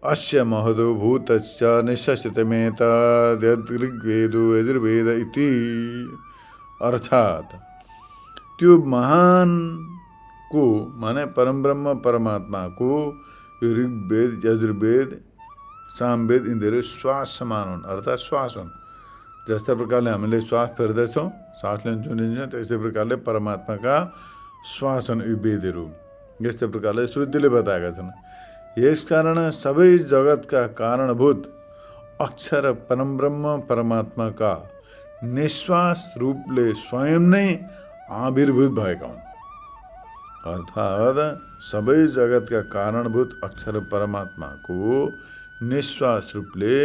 अस्य महदो भूतस्य निश्चितमेतद् ऋग्वेदो यजुर्वेद इति। अर्थात् त्यो महानको माने परम ब्रह्म परमात्माको यो ऋग्वेद यजुर्वेद सामवेद यिनीहरू श्वास समान हुन्। अर्थात् श्वास हुन्। जस्ता प्रकारले हामीले श्वास फेर्दछौँ, श्वास लिन्छौँ, त्यसै प्रकारले परमात्माका श्वास हुन् यी वेदहरू। यस्तै प्रकारले श्रुतिले बताएका छन्। यसकारण सबै जगतका कारणभूत अक्षर परम ब्रह्म परमात्माका निश्वास रूपले स्वयं नै आविर्भूत भएका हुन्। अर्थात् सबै जगतका कारणभूत अक्षर परमात्माको निश्वास रूपले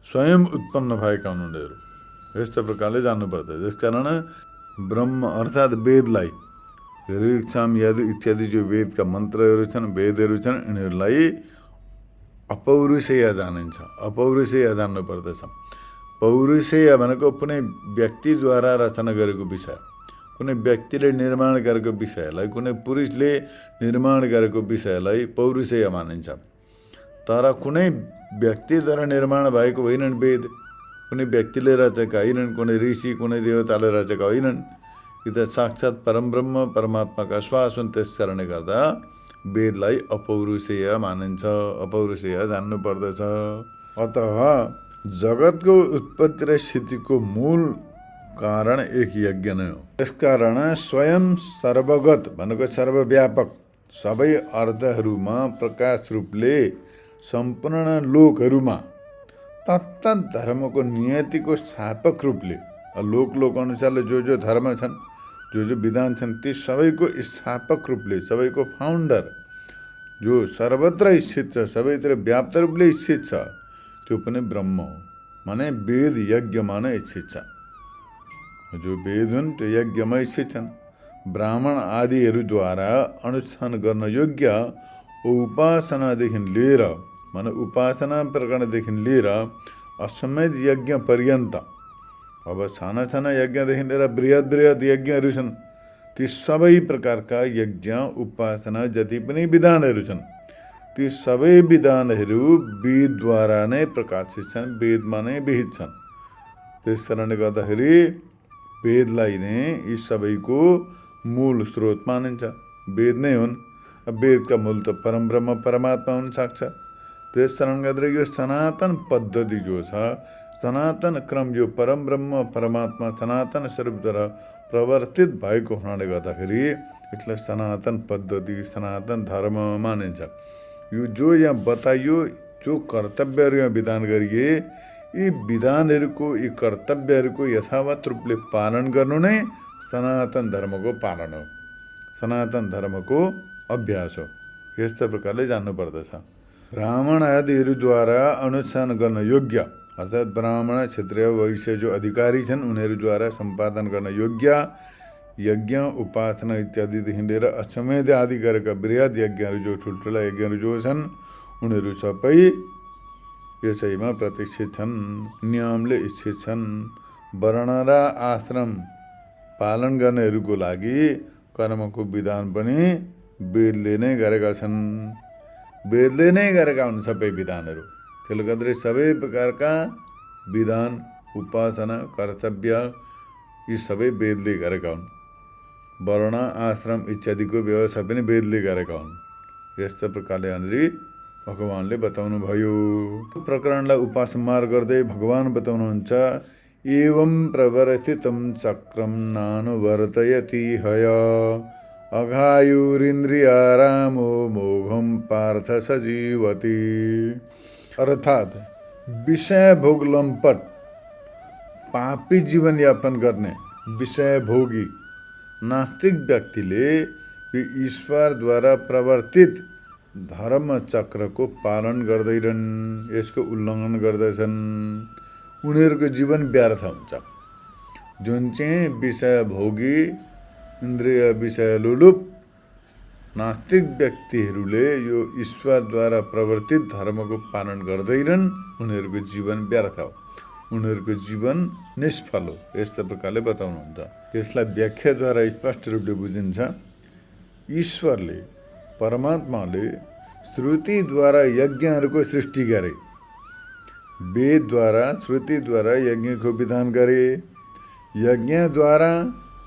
स्वयं उत्पन्न भएका हुन् उनीहरू। यस्तो प्रकारले जान्नुपर्छ। त्यसकारण ब्रह्म अर्थात् वेदलाई ऋग साम यजु इत्यादि जो वेदका मन्त्रहरू छन्, वेदहरू छन्, यिनीहरूलाई अपौरुषेय जानिन्छ। अपौरुषेय जान्नुपर्दछ। पौरुषेय भनेको कुनै व्यक्तिद्वारा रचना गरेको विषय, कुनै व्यक्तिले निर्माण गरेको विषयलाई, कुनै पुरुषले निर्माण गरेको विषयलाई पौरुषेय मानिन्छ। तर कुनै व्यक्तिद्वारा निर्माण भएको होइनन् वेद, कुनै व्यक्तिले रचेका होइनन्, कुनै ऋषि कुनै देवताले रचेका होइनन्। यी त साक्षात् परमब्रह्म परमात्माका श्वास हुन्। त्यस कारणले गर्दा वेदलाई अपौरुषेय मानिन्छ। अपौरुषेय जान्नु पर्दछ। अतः जगतको उत्पत्ति र स्थितिको मूल कारण एक यज्ञ नै हो। त्यसकारण स्वयं सर्वगत भनेको सर्वव्यापक सबै अर्थहरूमा प्रकाश रूपले सम्पूर्ण लोकहरूमा तत्तत् धर्मको नियतिको स्थापक रूपले लोक अनुसारले जो धर्म छन्, जो विधान छन्, ती सबैको स्थापक रूपले, सबैको फाउन्डर जो सर्वत्र स्थित छ, सबैतिर व्याप्त रूपले स्थित छ, त्यो पनि ब्रह्म हो। माने वेद यज्ञमा नै स्थित छ। जो वेद हुन् त्यो यज्ञमै स्थित छन्। ब्राह्मण आदिहरूद्वारा अनुष्ठान गर्न योग्य उपासनादेखि लिएर माने उपासना प्रकरणदेखि लिएर अश्वमेध यज्ञ पर्यन्त, अब साना साना यज्ञदेखि लिएर बृहत बृहत यज्ञहरू छन्, ती सबै प्रकारका यज्ञ उपासना जति पनि विधानहरू छन्, ती सबै विधानहरू वेदद्वारा नै प्रकाशित छन्, वेदमा नै विहित छन्। त्यस कारणले गर्दाखेरि वेदलाई नै यी सबैको मूल स्रोत मानिन्छ। वेद नै हुन्। वेदका मूल त परमब्रह्म परमात्मा हुन् साक्षात्। त्यस कारणले गर्दा यो सनातन पद्धति जो छ, सनातन क्रम, यो परमब्रह्म परमात्मा सनातन स्वरूपद्वारा प्रवर्तित भएको हुनाले गर्दाखेरि यसलाई सनातन पद्धति, सनातन धर्म मानिन्छ। यो जो यहाँ बताइयो, जो कर्तव्यहरू यहाँ विधान गरिए, यी विधानहरूको, यी कर्तव्यहरूको यथावत रूपले पालन गर्नु नै सनातन धर्मको पालन हो, सनातन धर्मको अभ्यास हो। यस्तो प्रकारले जान्नुपर्दछ। ब्राह्मण आदिहरूद्वारा अनुष्ठान गर्न योग्य अर्थात् ब्राह्मण, क्षत्रिय, वैश्य जो अधिकारी छन् उनीहरूद्वारा सम्पादन गर्न योग्य यज्ञ उपासना इत्यादिदेखि लिएर अश्वमेध आदि गरेका बृहत यज्ञहरू, जो ठुल्ठुला यज्ञहरू जो छन्, उनीहरू सबै यसैमा प्रतिष्ठित छन्, नियमले स्थित छन्। वर्ण र आश्रम पालन गर्नेहरूको लागि कर्मको विधान पनि वेदले नै गरेका छन्। वेदले नै गरेका हुन् सबै विधानहरू। त्यसले गर्दा सबै प्रकारका विधान, उपासना, कर्तव्य यी सबै वेदले गरेका हुन्। वर्ण आश्रम इत्यादिको व्यवस्था पनि वेदले गरेका हुन्। यस्तो प्रकारले यहाँनिर भगवानले बताउनु भयो। प्रकरणलाई उपासमार गर्दै भगवान बताउनुहुन्छ, एवं प्रवर्तितं चक्रम नानुवर्तयति हय अघायुरिन्द्रियारामो मोघम पार्थ सजीवति। अर्थात् विषय भोग लम्पट पापी जीवन यापन गर्ने विषय भोगी नास्तिक व्यक्तिले ईश्वरद्वारा प्रवर्तित धर्म चक्रको पालन गर्दैनन्, यसको उल्लङ्घन गर्दछन्, उनीहरूको जीवन व्यर्थ हुन्छ। जुन चाहिँ विषय भोगी, इन्द्रिय विषय लुलुप नास्तिक व्यक्तिहरूले यो ईश्वरद्वारा प्रवर्तित धर्मको पालन गर्दैनन्, उनीहरूको जीवन व्यर्थ हो, उनीहरूको जीवन निष्फल हो। यस्तो प्रकारले बताउनुहुन्छ। यसलाई व्याख्याद्वारा स्पष्ट रूपले बुझिन्छ। ईश्वरले, परमात्माले श्रुतिद्वारा यज्ञहरूको सृष्टि गरे, वेदद्वारा श्रुतिद्वारा यज्ञको विधान गरे, यज्ञद्वारा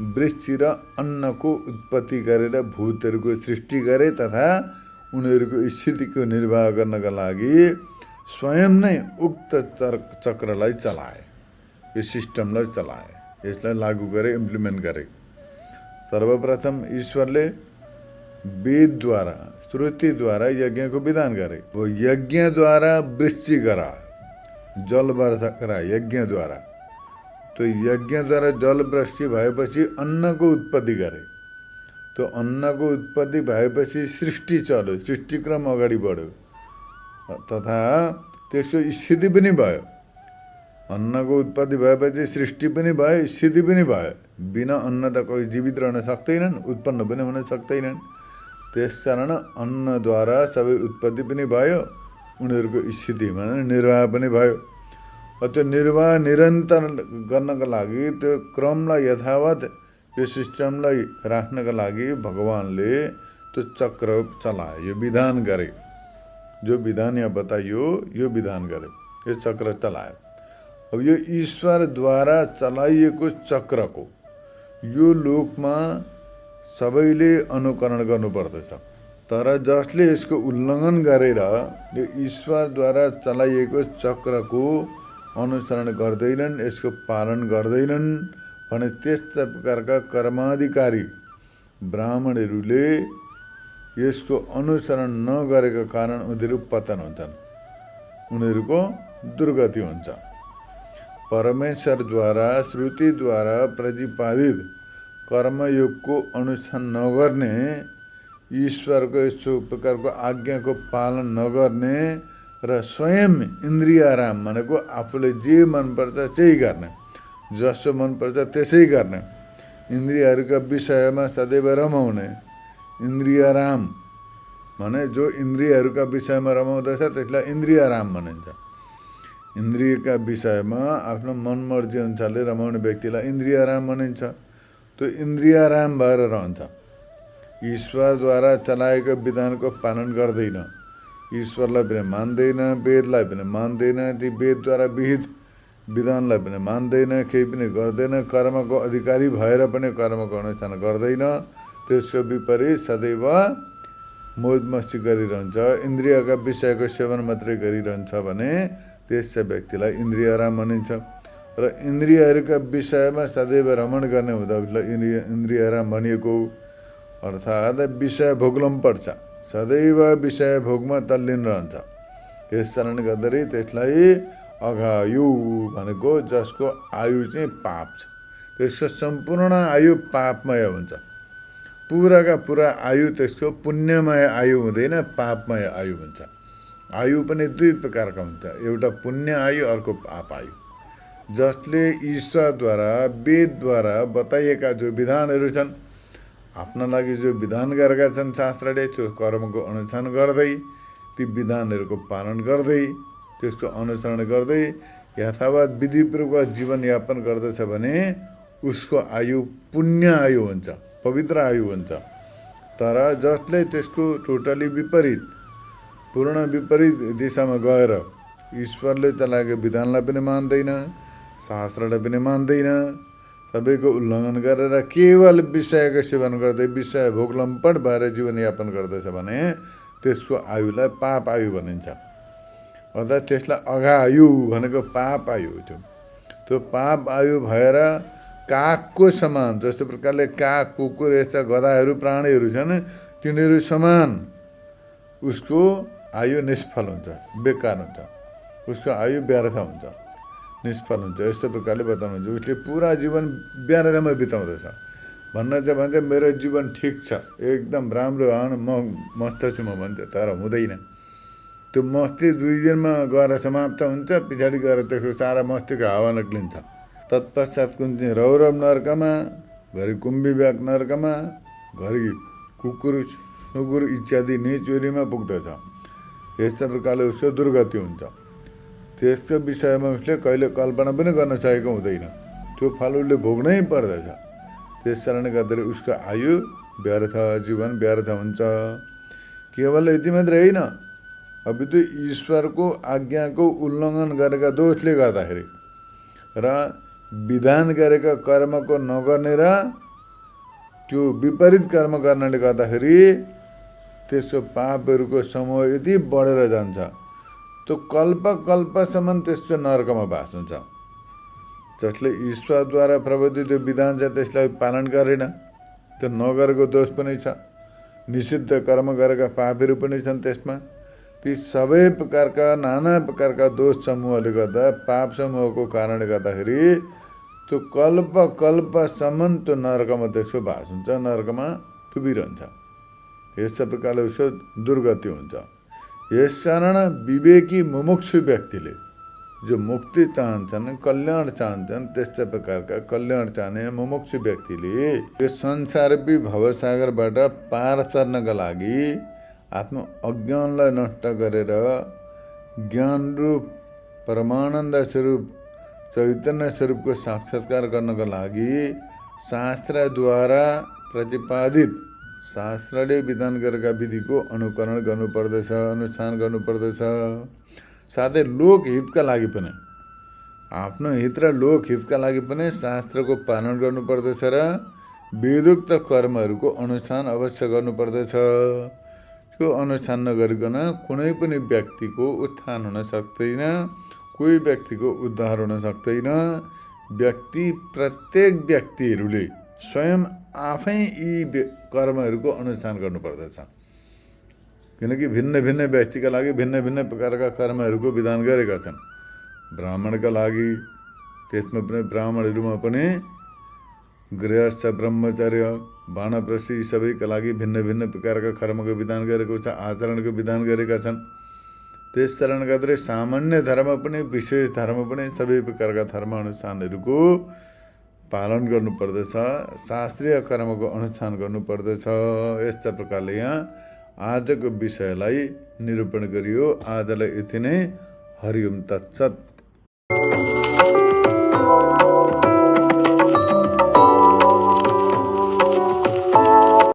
वृक्षि र अन्नको उत्पत्ति गरेर भूतहरूको सृष्टि गरे तथा उनीहरूको स्थितिको निर्वाह गर्नका लागि स्वयं नै उक्त चक्रलाई चलाए, यो सिस्टमलाई चलाए, यसलाई लागू गरे, इम्प्लिमेन्ट गरे। सर्वप्रथम ईश्वरले वेदद्वारा श्रुतिद्वारा यज्ञको विधान गरे। वो यज्ञद्वारा वृष्टि गरा, जल वर्षा गरा यज्ञद्वारा। तो यज्ञद्वारा जल वृष्टि भएपछि अन्नको उत्पत्ति गरे। तो अन्नको उत्पत्ति भएपछि सृष्टि चल्यो, सृष्टिक्रम अगाडि बढ्यो तथा त्यसको स्थिति पनि भयो। अन्नको उत्पत्ति भएपछि सृष्टि पनि भयो, स्थिति पनि भयो। बिना अन्न त कोही जीवित रहन सक्दैनन्, उत्पन्न पनि हुन सक्दैनन्। त्यसकारण अन्नद्वारा सबै उत्पत्ति पनि भयो, उनीहरूको स्थिति माने निर्वाह पनि भयो। त्यो निर्वाह निरन्तर गर्नका लागि, त्यो क्रमलाई यथावत यो सिस्टमलाई राख्नका लागि भगवानले त्यो चक्र चलाए, यो विधान गरे। जो विधान यहाँ बताइयो यो विधान गरे, यो चक्र चलायो। अब यो ईश्वरद्वारा चलाइएको चक्रको यो लोकमा सबैले अनुकरण गर्नुपर्दछ। तर जसले यसको उल्लङ्घन गरेर यो ईश्वरद्वारा चलाइएको चक्रको अनुसरण गर्दैनन्, यसको पालन गर्दैनन् भने त्यस्ता प्रकारका कर्माधिकारी ब्राह्मणहरूले यसको अनुसरण नगरेको कारण उनीहरू पतन हुन्छन्, उनीहरूको दुर्गति हुन्छ। परमेश्वरद्वारा श्रुतिद्वारा प्रतिपादित कर्मयोगको अनुष्ठान नगर्ने, ईश्वरको यस्तो प्रकारको आज्ञाको पालन नगर्ने र स्वयं इन्द्रियाराम भनेको आफूले जे मनपर्छ त्यही गर्ने, जसो मनपर्छ त्यसै गर्ने, इन्द्रियहरूका विषयमा सदैव रमाउने। इन्द्रियराम भने जो इन्द्रियहरूका विषयमा रमाउँदछ त्यसलाई इन्द्रियराम भनिन्छ। इन्द्रियका विषयमा आफ्नो मनमर्जी अनुसारले रमाउने व्यक्तिलाई इन्द्रियराम भनिन्छ। त्यो इन्द्रियराम भएर रहन्छ। ईश्वरद्वारा चलाएको विधानको पालन गर्दैन, ईश्वरलाई पनि मान्दैन, वेदलाई पनि मान्दैन, ती वेदद्वारा विहित विधानलाई पनि मान्दैन, केही पनि गर्दैन, कर्मको अधिकारी भएर पनि कर्मको अनुष्ठान गर्दैन। त्यसको विपरीत सदैव मोज मस्ती गरिरहन्छ, इन्द्रियका विषयको सेवन मात्रै गरिरहन्छ भने त्यस व्यक्तिलाई इन्द्रियराम भनिन्छ। र इन्द्रियहरूका विषयमा सदैव रमण गर्ने हुँदा उसलाई इन्द्रियराम भनिएको। अर्थात् विषय भोग्न पर्छ, सदैव विषय भोगमा तल्लीन रहन्छ। यस कारणले गर्दाखेरि त्यसलाई अघायु भनेको जसको आयु चाहिँ पाप छ, त्यसको सम्पूर्ण आयु पापमय हुन्छ। पुराका पुरा आयु त्यसको पुण्यमय आयु हुँदैन, पापमय आयु हुन्छ। आयु पनि दुई प्रकारका हुन्छ, एउटा पुण्य आयु, अर्को पाप आयु। जसले ईश्वरद्वारा वेदद्वारा बताइएका जो विधानहरू छन्, आफ्ना लागि जो विधान गरेका छन् शास्त्रले, त्यो कर्मको अनुष्ठान गर्दै, ती विधानहरूको पालन गर्दै, त्यसको अनुसरण गर्दै यथावत विधिपूर्वक जीवनयापन गर्दछ भने उसको आयु पुण्य आयु हुन्छ, पवित्र आयु हुन्छ। तर जसले त्यसको टोटली विपरीत, पूर्ण विपरीत दिशामा गएर ईश्वरले चलाएको विधानलाई पनि मान्दैन, शास्त्रलाई पनि मान्दैन, सबैको उल्लङ्घन गरेर केवल विषयको सेवन गर्दै विषय भोगलम्पट भएर जीवनयापन गर्दछ भने त्यसको आयुलाई पाप आयु भनिन्छ। अर्थात् त्यसलाई अघायु भनेको पाप आयु थियो। त्यो पाप आयु भएर कागको समान, जस्तो प्रकारले काग, कुकुर यस्ता गधाहरू प्राणीहरू छन्, तिनीहरू समान उसको आयु निष्फल हुन्छ, बेकार हुन्छ, उसको आयु व्यर्थ हुन्छ, निष्फल हुन्छ। यस्तो प्रकारले बताउनुहुन्छ। उसले पुरा जीवन व्यर्थमा बिताउँदछ। भन्न चाहिँ भन्छ मेरो जीवन ठिक छ, एकदम राम्रो, म मस्त छु म भन्छ, तर हुँदैन। त्यो मस्ती 2 दिनमा गएर समाप्त हुन्छ, पछाडि गएर त्यसको सारा मस्तीको हावा निक्लिन्छ। तत्पश्चात कुन चाहिँ रौरव नर्कमा, घरि कुम्भीव्याग नर्कमा, घरि कुकुर सुँगुर इत्यादि निचुरीमा पुग्दछ। यस्ता प्रकारले उसको दुर्गति हुन्छ। त्यसको विषयमा उसले कहिले कल्पना पनि गर्न सकेको हुँदैन, त्यो फल उसले भोग्नै पर्दछ। त्यस कारणले गर्दाखेरि उसको आयु व्यर्थ, जीवन व्यर्थ हुन्छ। केवल यति मात्रै होइन, अब त्यो ईश्वरको आज्ञाको उल्लङ्घन गरेका दोषले गर्दाखेरि र विधान गरेका कर्मको नगर्ने र त्यो विपरीत कर्म गर्नाले गर्दाखेरि त्यसको पापहरूको समूह यति बढेर जान्छ, त्यो कल्प कल्पसम्म त्यस्तो नरकमा बास हुन्छ। जसले ईश्वरद्वारा प्रवर्तित त्यो विधान छ त्यसलाई पालन गरेन, त्यो नगरेको दोष पनि छ, निषिद्ध कर्म गरेका पापहरू पनि छन् त्यसमा। ती सबै प्रकारका नाना प्रकारका दोष समूहले गर्दा, पाप समूहको कारणले गर्दाखेरि त्यो कल्प कल्पसम्म त्यो नरकमा त्यसको बास हुन्छ, नरकमा डुबिरहन्छ। यस्ता प्रकारले उसको दुर्गति हुन्छ। यसकारण विवेकी मुमुक्षु व्यक्तिले जो मुक्ति चाहन्छन्, कल्याण चाहन्छन्, त्यस्ता प्रकारका कल्याण चाहने मुमुक्षु व्यक्तिले यो संसाररूपी भवसागरबाट पार तर्नका लागि आफ्नो अज्ञानलाई नष्ट गरेर ज्ञानरूप परमानन्द स्वरूप चैतन्य स्वरूपको साक्षात्कार गर्नको लागि शास्त्रद्वारा प्रतिपादित, शास्त्रले विधान गरेका विधिको अनुकरण गर्नुपर्दछ, अनुष्ठान गर्नुपर्दछ। साथै लोकहितका लागि पनि, आफ्नो हित र लोकहितका लागि पनि शास्त्रको पालन गर्नुपर्दछ र वेदोक्त कर्महरूको अनुष्ठान अवश्य गर्नुपर्दछ। त्यो अनुष्ठान नगरिकन कुनै पनि व्यक्तिको उत्थान हुन सक्दैन, कोही व्यक्तिको उद्धार हुन सक्दैन। प्रत्येक व्यक्तिहरूले स्वयं आफै यी कर्महरूको अनुष्ठान गर्नुपर्दछ। किनकि भिन्न भिन्न व्यक्तिका लागि भिन्न भिन्न प्रकारका कर्महरूको विधान गरेका छन्। ब्राह्मणका लागि, त्यसमा पनि ब्राह्मणहरूमा पनि गृहस्थ, ब्रह्मचर्य, वानप्रस्थी सबैका लागि भिन्न भिन्न प्रकारका कर्मको विधान गरेको छ, आचरणको विधान गरेका छन्। त्यसकारण गर्दै सामान्य धर्म पनि विशेष धर्म पनि सबै प्रकारका धर्म अनुष्ठानहरूको पालन गर्नुपर्दछ, शास्त्रीय कर्मको अनुष्ठान गर्नुपर्दछ। यस्ता प्रकारले यहाँ आजको विषयलाई निरूपण गरियो। आजलाई यति नै। हरि ओम तत्सत्।